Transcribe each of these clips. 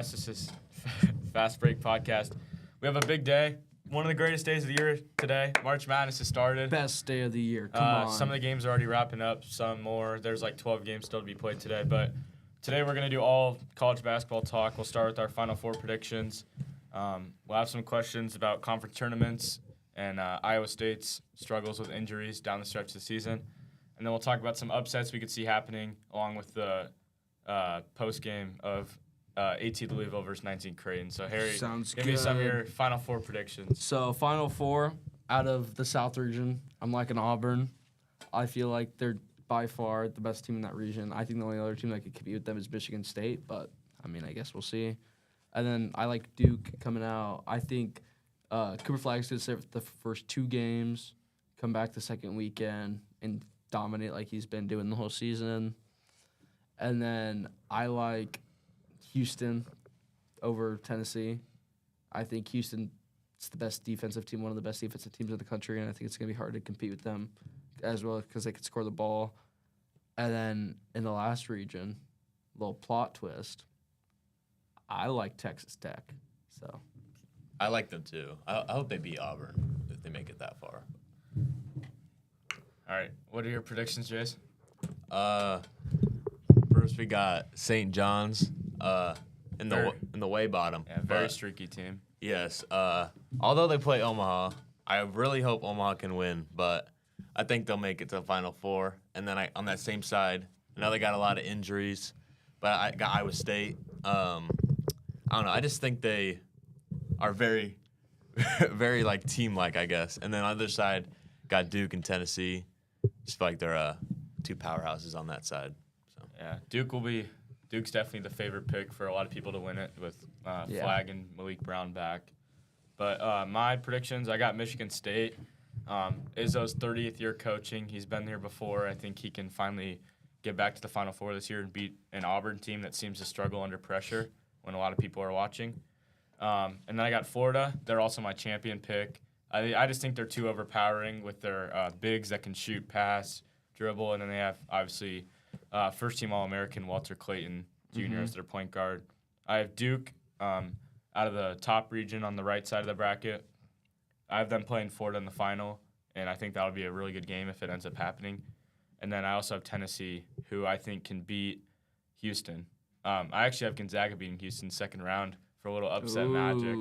This is FastBreak podcast. We have a big day. One of the greatest days of the year today. March Madness has started. Best day of the year. Come on. Some of the games are already wrapping up. Some more. There's like 12 games still to be played today. But today we're going to do all college basketball talk. We'll start with our Final Four predictions. We'll have some questions about conference tournaments and Iowa State's struggles with injuries down the stretch of the season. And then we'll talk about some upsets we could see happening along with the post-game of 18 Louisville versus 19 Creighton. So, Harry, give me some of your Final Four predictions. So, Final Four, out of the South region, I'm liking Auburn. I feel like they're by far the best team in that region. I think the only other team that could compete with them is Michigan State, but, I guess we'll see. And then I like Duke coming out. I think Cooper Flag's going to serve the first two games, come back the second weekend, and dominate like he's been doing the whole season. And then I like Houston over Tennessee. I think Houston is the best defensive team, one of the best defensive teams in the country, and I think it's going to be hard to compete with them as well because they can score the ball. And then in the last region, little plot twist, I like Texas Tech. So I like them too. I hope they beat Auburn if they make it that far. All right. What are your predictions, Jace? First we got St. John's in the way bottom. Yeah, very streaky team. Yes. Although they play Omaha, I really hope Omaha can win, but I think they'll make it to the Final Four. And then on that same side, I know they got a lot of injuries, but I got Iowa State. I don't know. I just think they are very, very like team-like, I guess. And then on the other side, got Duke and Tennessee. Just feel like they're two powerhouses on that side. So yeah, Duke's definitely the favorite pick for a lot of people to win it with Flag and Malik Brown back. But my predictions, I got Michigan State. Izzo's 30th year coaching. He's been here before. I think he can finally get back to the Final Four this year and beat an Auburn team that seems to struggle under pressure when a lot of people are watching. And then I got Florida. They're also my champion pick. I just think they're too overpowering with their bigs that can shoot, pass, dribble, and then they have, obviously, first-team All-American Walter Clayton Jr. as their point guard. I have Duke out of the top region on the right side of the bracket. I have them playing Florida in the final, and I think that'll be a really good game if it ends up happening. And then I also have Tennessee, who I think can beat Houston. I actually have Gonzaga beating Houston second round for a little upset magic.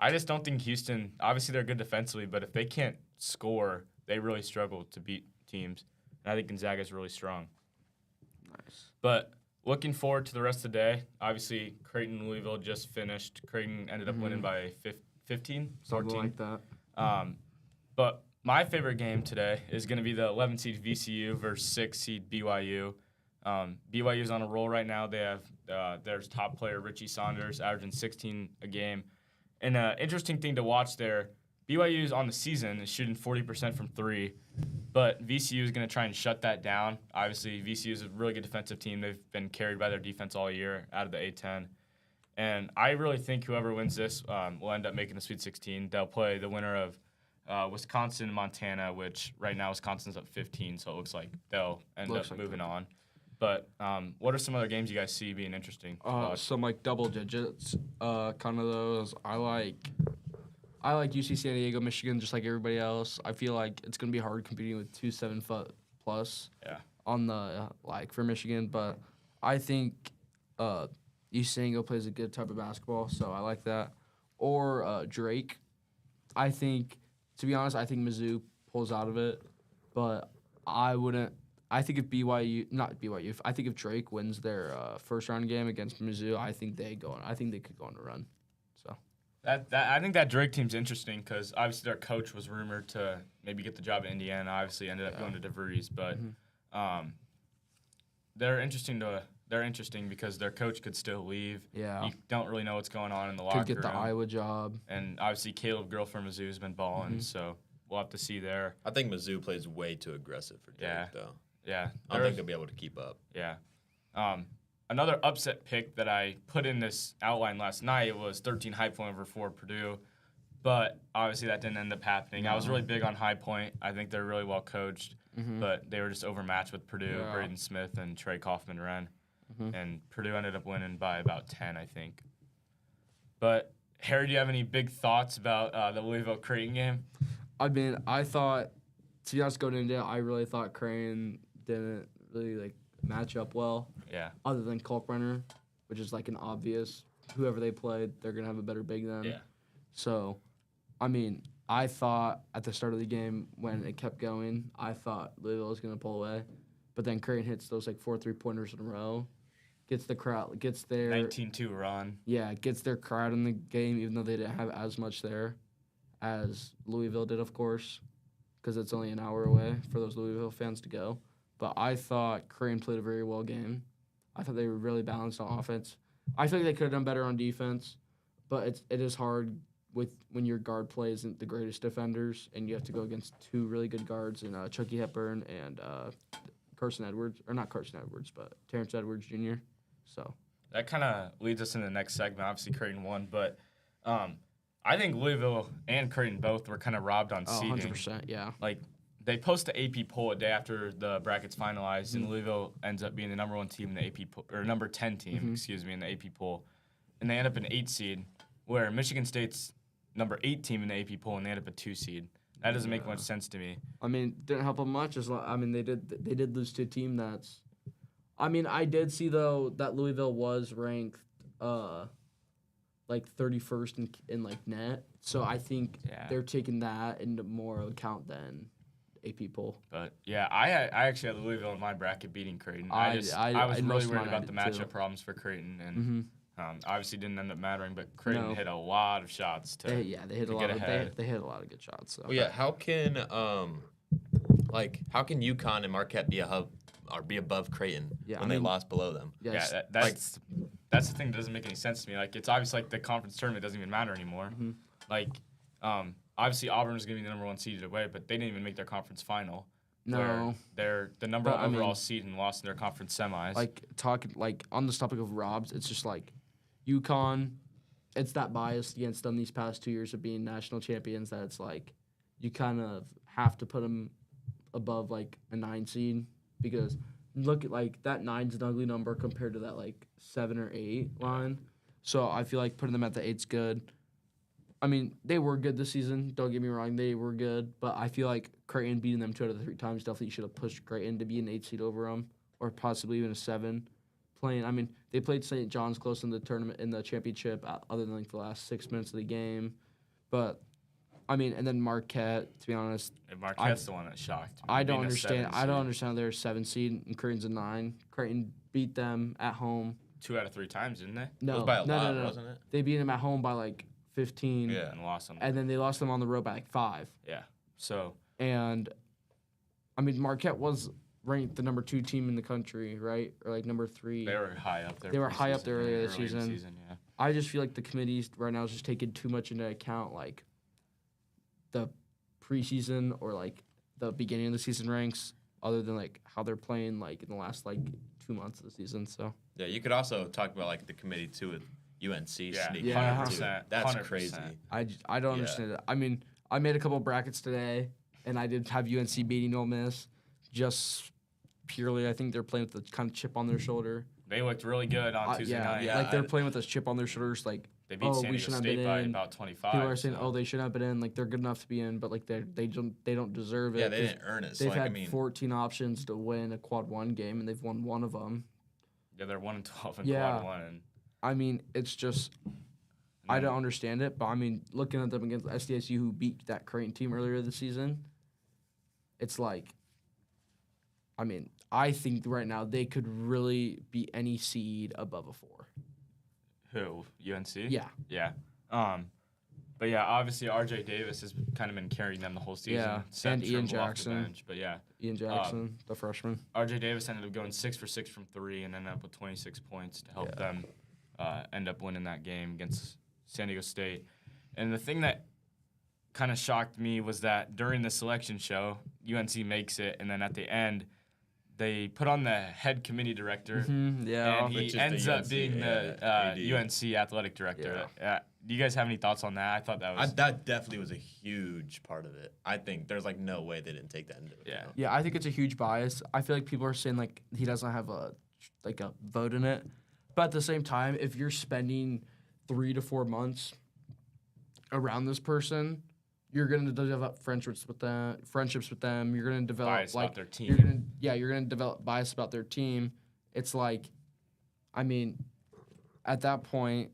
I just don't think Houston, obviously they're good defensively, but if they can't score, they really struggle to beat teams. And I think Gonzaga is really strong. Nice. But looking forward to the rest of the day, obviously Creighton Louisville just finished. Creighton ended up winning by 15, 14. Something like that. But my favorite game today is going to be the 11 seed VCU versus 6 seed BYU. BYU's on a roll right now. They have their top player, Richie Saunders, averaging 16 a game. And an interesting thing to watch there, BYU's on the season is shooting 40% from three, but VCU is going to try and shut that down. Obviously, VCU is a really good defensive team. They've been carried by their defense all year out of the A-10. And I really think whoever wins this will end up making the Sweet 16. They'll play the winner of Wisconsin and Montana, which right now Wisconsin's up 15, so it looks like they'll end up moving on. But what are some other games you guys see being interesting? Some like double digits, kind of those. I like UC San Diego, Michigan, just like everybody else. I feel like it's gonna be hard competing with 2 7-foot plus. Yeah. On the for Michigan, but I think UC San Diego plays a good type of basketball, so I like that. Or Drake. I think, to be honest, Mizzou pulls out of it, but I wouldn't. I think if I think if Drake wins their first round game against Mizzou, I think they could go on a run. So I think that Drake team's interesting because obviously their coach was rumored to maybe get the job at Indiana. Obviously ended up going to DeVries, but they're interesting because their coach could still leave. Yeah, you don't really know what's going on in the locker room. Could get the Iowa job, and obviously Caleb Grill from Mizzou has been balling, so we'll have to see there. I think Mizzou plays way too aggressive for Drake, though. Yeah. I don't think they'll be able to keep up. Yeah. Another upset pick that I put in this outline last night was 13 High Point over 4 Purdue, but obviously that didn't end up happening. I was really big on High Point. I think they're really well coached, but they were just overmatched with Purdue, Braden Smith, and Trey Kaufman-Renn. And Purdue ended up winning by about 10, I think. But Harry, do you have any big thoughts about the Louisville Creighton game? I mean, I thought, to be honest, going into it, I really thought Creighton didn't really match up well. Yeah. Other than Kalkbrenner, which is an obvious. Whoever they played, they're gonna have a better big than. Yeah. So, I mean, I thought at the start of the game when it kept going, I thought Louisville was gonna pull away, but then Creighton hits those 4 3-pointers in a row, gets the crowd, gets their 19-2 run. Yeah, gets their crowd in the game, even though they didn't have as much there as Louisville did, of course, because it's only an hour away for those Louisville fans to go. But I thought Creighton played a very well game. I thought they were really balanced on offense. I feel like they could have done better on defense, but it is hard when your guard play isn't the greatest defenders, and you have to go against two really good guards in Chucky Hepburn and Carson Edwards, or not Carson Edwards, but Terrence Edwards Jr. So that kind of leads us into the next segment. Obviously, Creighton won, but I think Louisville and Creighton both were kind of robbed on seeding. 100%, yeah. They post the AP poll a day after the brackets finalized, and Louisville ends up being the number 1 team in the AP poll, or number 10 team, in the AP poll, and they end up an 8 seed, where Michigan State's number 8 team in the AP poll, and they end up a 2 seed. That doesn't make much sense to me. I mean, didn't help them much. They did lose to a team that's. I mean, I did see though that Louisville was ranked, 31st in net. So I think they're taking that into more account than AP poll. But yeah, I actually had Louisville in my bracket beating Creighton. I was really worried about the matchup problems for Creighton, and obviously didn't end up mattering. But Creighton hit a lot of shots they hit a lot ahead. They hit a lot of good shots. So. Well, yeah, how can UConn and Marquette be be above Creighton when they lost below them? Yes. Yeah, that's the thing that doesn't make any sense to me. It's obvious the conference tournament doesn't even matter anymore. Obviously Auburn is going to be the number 1 seeded away, but they didn't even make their conference final. No. They're the number 1 overall seed and lost in their conference semis. On this topic of Robs, it's just UConn, it's that bias against them these past 2 years of being national champions that it's you kind of have to put them above a 9 seed because look at that 9's an ugly number compared to that 7 or 8 line. So I feel putting them at the 8's good. I mean, they were good this season. Don't get me wrong, they were good. But I feel Creighton beating them 2 out of the 3 times definitely should have pushed Creighton to be an 8 seed over them, or possibly even a 7. They played St. John's close in the tournament in the championship, other than the last 6 minutes of the game. But and then Marquette. To be honest, Marquette's the one that shocked me. I don't understand. I don't understand they're a 7 seed and Creighton's a 9. Creighton beat them at home 2 out of 3 times, didn't they? No, it was by a lot, wasn't it? They beat them at home by 15. Yeah, and lost them. And then they lost them on the road by 5. Yeah. So. And Marquette was ranked the number 2 team in the country, right? Or number 3. They were high up there. They were high up there earlier this season. Yeah. I just feel the committee right now is just taking too much into account, the preseason or the beginning of the season ranks, other than how they're playing in the last 2 months of the season. So yeah, you could also talk about the committee too with UNC sneaking. Yeah, 100%. That's 100%. crazy. I don't understand it. I made a couple brackets today, and I did have UNC beating Ole Miss, just purely I think they're playing with the kind of chip on their shoulder. They looked really good on Tuesday night. Yeah, they're playing with this chip on their shoulders, they beat San Diego State by about 25. People are saying, they shouldn't have been in. They're good enough to be in, but they don't deserve it. Yeah, they didn't earn it. They've had 14 options to win a quad 1 game, and they've won 1 of them. Yeah, they're 1-12 in quad 1. It's just I don't understand it. But looking at them against SDSU, who beat that Creighton team earlier this season, it's I think right now they could really be any seed above a 4. Who? UNC? Yeah. Yeah. But yeah, obviously R.J. Davis has kind of been carrying them the whole season. Yeah, and Ian Jackson. Bench, but yeah. Ian Jackson, the freshman. R.J. Davis ended up going 6 for 6 from 3 and ended up with 26 points to help them end up winning that game against San Diego State. And the thing that kind of shocked me was that during the selection show, UNC makes it, and then at the end, they put on the head committee director, and he ends up being the UNC athletic director. Do you guys have any thoughts on that? I thought that was... that definitely was a huge part of it. I think there's no way they didn't take that into account. Yeah, I think it's a huge bias. I feel people are saying he doesn't have a vote in it. But at the same time, if you're spending 3 to 4 months around this person, you're going to develop friendships with them. You're going to develop bias about their team. You're going to develop bias about their team. It's like, I mean, at that point,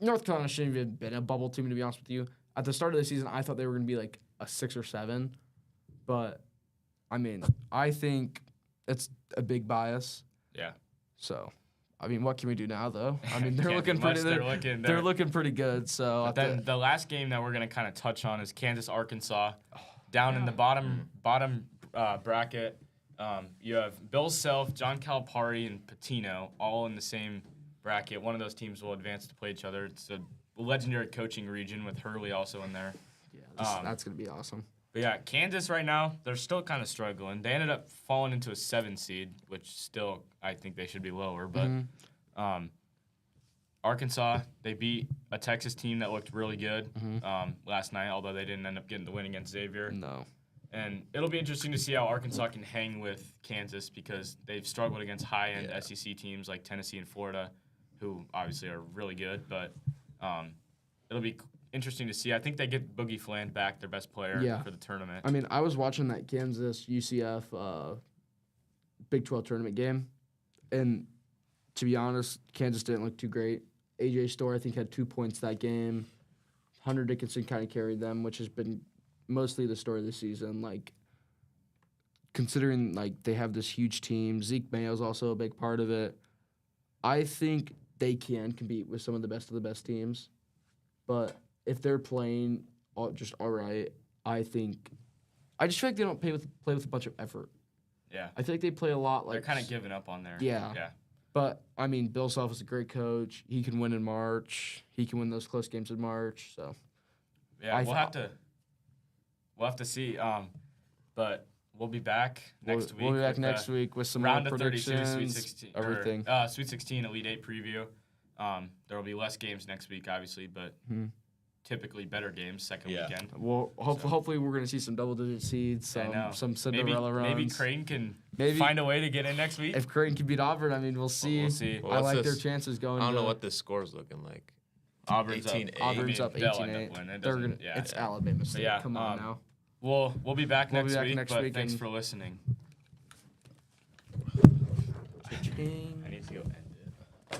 North Carolina shouldn't have been a bubble team, to be honest with you. At the start of the season, I thought they were going to be like a 6 or 7, but I mean, I think it's a big bias. Yeah. So, I mean, what can we do now, though? I mean, they're looking pretty good. So, but then the last game that we're gonna kind of touch on is Kansas Arkansas, down in the bottom bracket. You have Bill Self, John Calipari, and Patino all in the same bracket. One of those teams will advance to play each other. It's a legendary coaching region with Hurley also in there. Yeah, that's gonna be awesome. But yeah, Kansas right now, they're still kind of struggling. They ended up falling into a 7 seed, which still I think they should be lower. But Arkansas, they beat a Texas team that looked really good last night, although they didn't end up getting the win against Xavier. No. And it'll be interesting to see how Arkansas can hang with Kansas because they've struggled against high-end SEC teams like Tennessee and Florida, who obviously are really good. But it'll be interesting to see. I think they get Boogie Fland back, their best player, for the tournament. I mean, I was watching that Kansas UCF Big 12 tournament game, and to be honest, Kansas didn't look too great. AJ Storr, I think, had 2 points that game. Hunter Dickinson kind of carried them, which has been mostly the story of the season. Like, considering like they have this huge team, Zeke Mayo's also a big part of it. I think they can compete with some of the best teams, but if they're playing just all right, I just feel like they don't play with a bunch of effort. Yeah. I feel like they play a lot like they're kind of giving up on there. Yeah. But I mean, Bill Self is a great coach. He can win in March. He can win those close games in March. So yeah, we'll have to see. But we'll be back next week. We'll be back next week with some round more of predictions, 32, Sweet 16, everything. Sweet 16, Elite 8 preview. There will be less games next week, obviously, but typically better games second weekend. Well, hopefully we're going to see some double-digit seeds, some Cinderella runs. Maybe Creighton can find a way to get in next week. If Creighton can beat Auburn, I mean, we'll see. We'll see. Well, I like their chances going. I don't know what this score's looking like. Auburn's 18-8. Auburn's up 18-8. It's Alabama State. Yeah, Come on now. We'll be back next week, but thanks for listening. I need to go end it.